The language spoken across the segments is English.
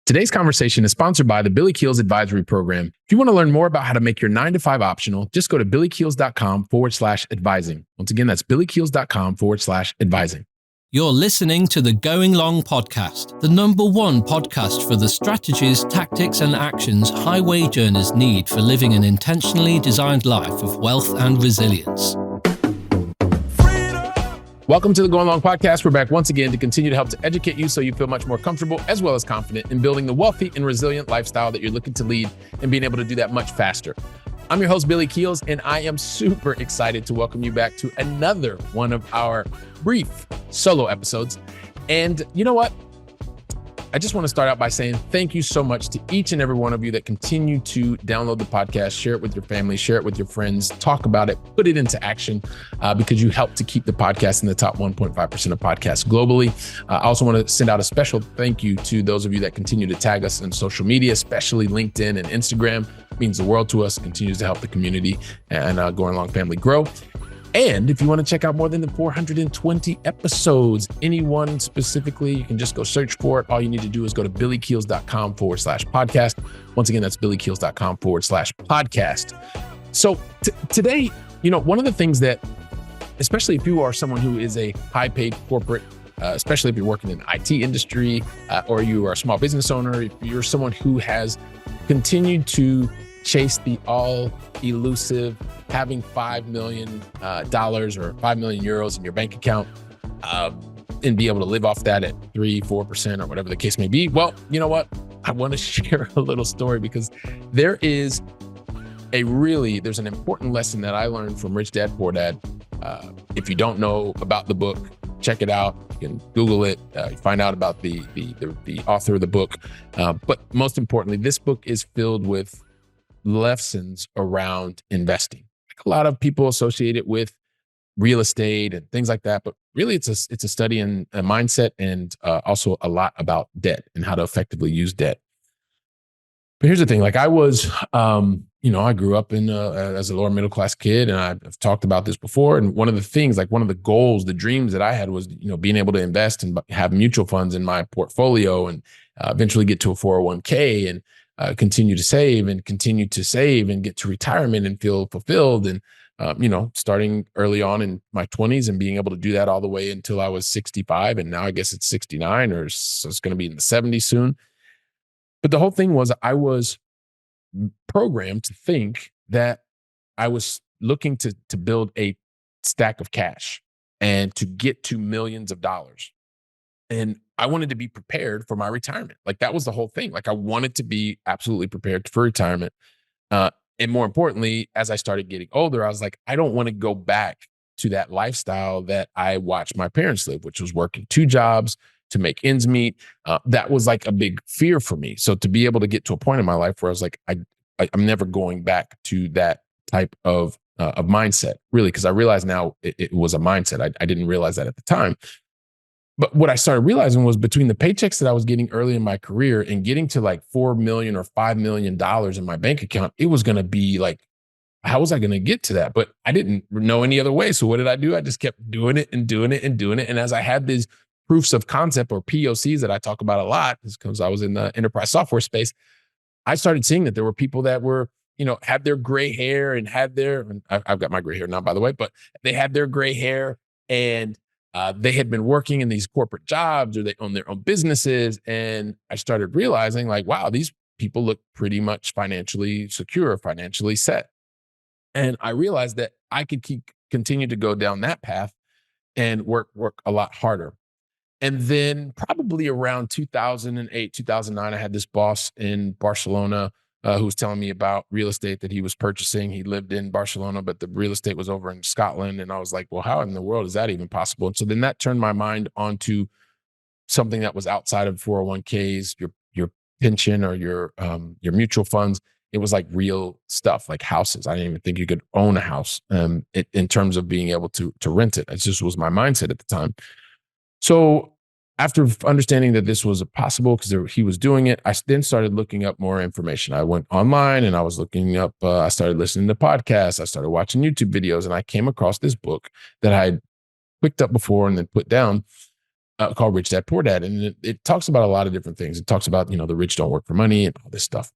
Today's conversation is sponsored by the Billy Keels Advisory Program. If you want to learn more about how to make your 9 to 5 optional, just go to billykeels.com/advising. Once again, that's billykeels.com/advising. You're listening to the Going Long podcast, the #1 podcast for the strategies, tactics, and actions high wage earners need for living an intentionally designed life of wealth and resilience. Welcome to the Going Long podcast. We're back once again to continue to help to educate you so you feel much more comfortable as well as confident in building the wealthy and resilient lifestyle that you're looking to lead and being able to do that much faster. I'm your host, Billy Keels, and I am super excited to welcome you back to another one of our brief solo episodes. And you know what? I just want to start out by saying thank you so much to each and every one of you that continue to download the podcast, share it with your family, share it with your friends, talk about it, put it into action because you help to keep the podcast in the top 1.5% of podcasts globally. I also want to send out a special thank you to those of you that continue to tag us on social media, especially LinkedIn and Instagram. It means the world to us, continues to help the community and Going Long family grow. And if you want to check out more than the 420 episodes, anyone specifically, you can just go search for it. All you need to do is go to billykeels.com/podcast. Once again, that's billykeels.com/podcast. So today, one of the things that, especially if you are someone who is a high paid corporate, especially if you're working in the IT industry or you are a small business owner, if you're someone who has continued to chase the all elusive having $5 million or 5 million euros in your bank account and be able to live off that at 3-4% or whatever the case may be. Well, you know what? I want to share a little story because there's an important lesson that I learned from Rich Dad Poor Dad. If you don't know about the book, check it out. You can Google it, find out about the author of the book. But most importantly, this book is filled with lessons around investing. A lot of people associate it with real estate and things like that, but really it's a study in a mindset and also a lot about debt and how to effectively use debt. But here's the thing: I was, I grew up as a lower middle class kid, and I've talked about this before. And one of the things, one of the goals, the dreams that I had was, being able to invest and have mutual funds in my portfolio, and eventually get to a 401k and continue to save and get to retirement and feel fulfilled. And, starting early on in my 20s and being able to do that all the way until I was 65. And now I guess it's 69 so it's going to be in the 70s soon. But the whole thing was I was programmed to think that I was looking to build a stack of cash and to get to millions of dollars. And I wanted to be prepared for my retirement. That was the whole thing. I wanted to be absolutely prepared for retirement. And more importantly, as I started getting older, I was like, I don't want to go back to that lifestyle that I watched my parents live, which was working 2 jobs to make ends meet. That was a big fear for me. So to be able to get to a point in my life where I was like, I'm never going back to that type of mindset, really, because I realize now it was a mindset. I didn't realize that at the time. But what I started realizing was between the paychecks that I was getting early in my career and getting to $4 million or $5 million in my bank account, it was going to be how was I going to get to that? But I didn't know any other way. So what did I do? I just kept doing it and doing it and doing it. And as I had these proofs of concept or POCs that I talk about a lot, because I was in the enterprise software space, I started seeing that there were people that were, had their gray hair and I've got my gray hair now, by the way, but they had their gray hair and they had been working in these corporate jobs or they own their own businesses. And I started realizing wow, these people look pretty much financially secure, financially set. And I realized that I could continue to go down that path and work a lot harder. And then probably around 2008, 2009, I had this boss in Barcelona who was telling me about real estate that he was purchasing. He lived in Barcelona, but the real estate was over in Scotland. And I was like, well, how in the world is that even possible? And so then that turned my mind onto something that was outside of 401ks, your pension or your mutual funds. It was real stuff, like houses. I didn't even think you could own a house in terms of being able to rent it. It just was my mindset at the time. So after understanding that this was possible because he was doing it, I then started looking up more information. I went online and I was looking up, I started listening to podcasts. I started watching YouTube videos, and I came across this book that I had picked up before and then put down called Rich Dad Poor Dad. And it talks about a lot of different things. It talks about, the rich don't work for money and all this stuff.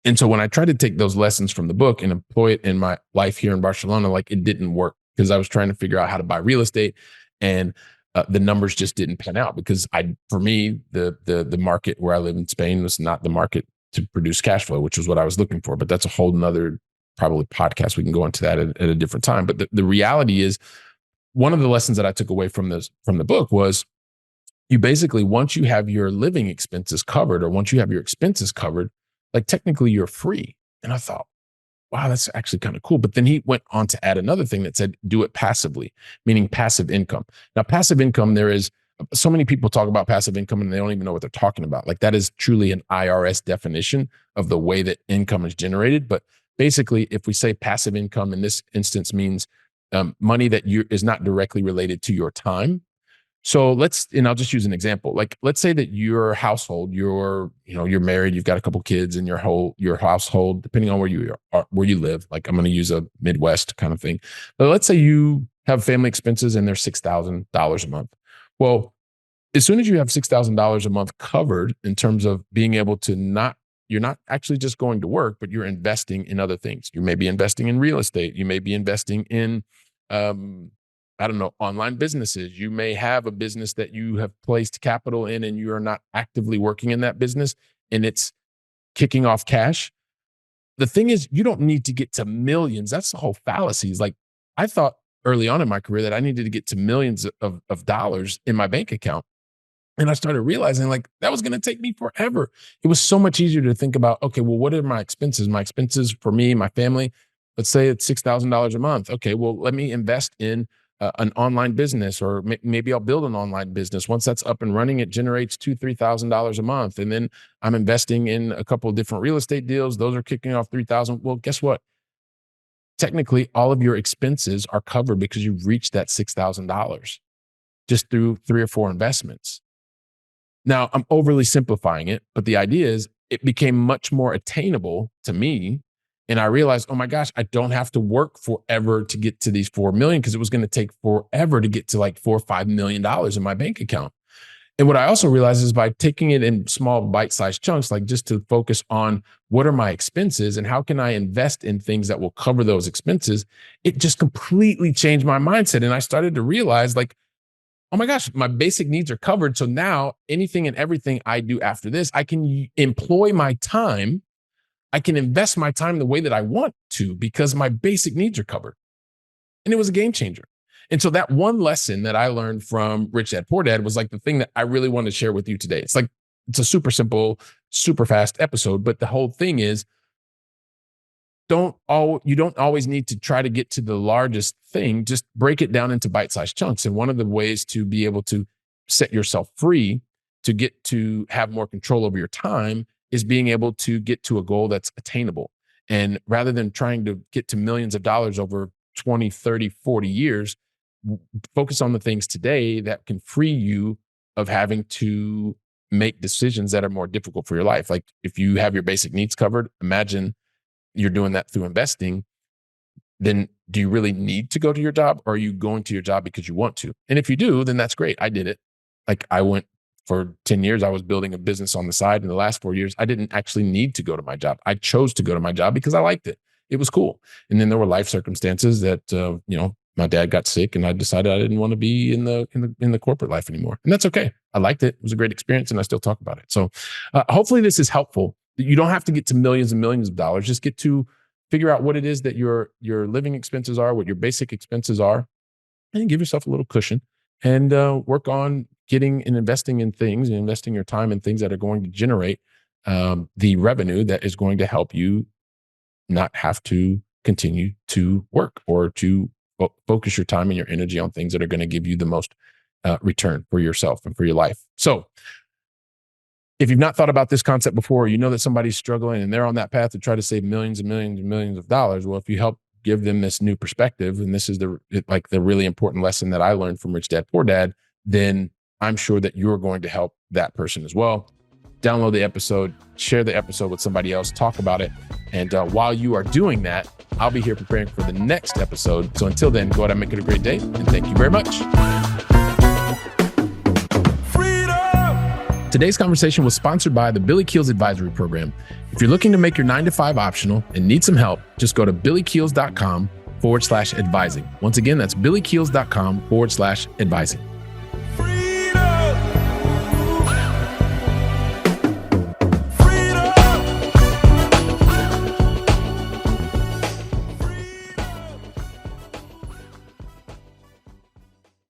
And so when I tried to take those lessons from the book and employ it in my life here in Barcelona, like it didn't work because I was trying to figure out how to buy real estate, and the numbers just didn't pan out because for me, the market where I live in Spain was not the market to produce cash flow, which was what I was looking for. But that's a whole nother probably podcast. We can go into that at a different time. But the reality is, one of the lessons that I took away from the book was, you basically, once you have your living expenses covered, or once you have your expenses covered, like technically you're free. And I thought, wow, that's actually kind of cool. But then he went on to add another thing that said, do it passively, meaning passive income. Now, passive income, there is so many people talk about passive income and they don't even know what they're talking about. Like that is truly an IRS definition of the way that income is generated. But basically, if we say passive income in this instance means money that is not directly related to your time. So and I'll just use an example. Like, let's say that your household, you're married, you've got a couple kids in your household, depending on where you live. Like, I'm going to use a Midwest kind of thing. But let's say you have family expenses and they're $6,000 a month. Well, as soon as you have $6,000 a month covered in terms of being able to you're not actually just going to work, but you're investing in other things. You may be investing in real estate. You may be investing in, online businesses. You may have a business that you have placed capital in and you are not actively working in that business and it's kicking off cash. The thing is, you don't need to get to millions. That's the whole fallacy. Is like, I thought early on in my career that I needed to get to millions of dollars in my bank account. And I started realizing like that was going to take me forever. It was so much easier to think about, okay, well, what are my expenses? My expenses for me, my family, let's say it's $6,000 a month. Okay, well, let me invest in an online business, or maybe I'll build an online business. Once that's up and running, it generates $2,000-$3,000 a month. And then I'm investing in a couple of different real estate deals. Those are kicking off $3,000. Well, guess what? Technically, all of your expenses are covered because you've reached that $6,000 just through 3 or 4 investments. Now, I'm overly simplifying it, but the idea is it became much more attainable to me. And I realized, oh my gosh, I don't have to work forever to get to these 4 million, because it was going to take forever to get to like $4 or $5 million in my bank account. And what I also realized is by taking it in small bite-sized chunks, like just to focus on what are my expenses and how can I invest in things that will cover those expenses, it just completely changed my mindset. And I started to realize like, oh my gosh, my basic needs are covered. So now anything and everything I do after this, I can employ my time. I can invest my time the way that I want to because my basic needs are covered. And it was a game changer. And so that one lesson that I learned from Rich Dad Poor Dad was like the thing that I really wanted to share with you today. It's a super simple, super fast episode, but the whole thing is, you don't always need to try to get to the largest thing. Just break it down into bite-sized chunks. And one of the ways to be able to set yourself free to get to have more control over your time is being able to get to a goal that's attainable. And rather than trying to get to millions of dollars over 20, 30, 40 years, focus on the things today that can free you of having to make decisions that are more difficult for your life. Like if you have your basic needs covered, imagine you're doing that through investing. Then do you really need to go to your job, or are you going to your job because you want to? And if you do, then that's great. I did it. Like I went for 10 years, I was building a business on the side. In the last 4 years, I didn't actually need to go to my job. I chose to go to my job because I liked it. It was cool. And then there were life circumstances that, my dad got sick and I decided I didn't want to be in the corporate life anymore. And that's okay. I liked it. It was a great experience and I still talk about it. So hopefully this is helpful. You don't have to get to millions and millions of dollars. Just get to figure out what it is that your living expenses are, what your basic expenses are, and give yourself a little cushion and work on getting and investing in things and investing your time in things that are going to generate the revenue that is going to help you not have to continue to work or to focus your time and your energy on things that are going to give you the most return for yourself and for your life. So if you've not thought about this concept before, you know that somebody's struggling and they're on that path to try to save millions and millions and millions of dollars. Well, if you help give them this new perspective, and this is the really important lesson that I learned from Rich Dad Poor Dad, then I'm sure that you're going to help that person as well. Download the episode, share the episode with somebody else, talk about it. And while you are doing that, I'll be here preparing for the next episode. So until then, go ahead and make it a great day. And thank you very much. Today's conversation was sponsored by the Billy Keels Advisory Program. If you're looking to make your 9-to-5 optional and need some help, just go to billykeels.com/advising. Once again, that's billykeels.com/advising.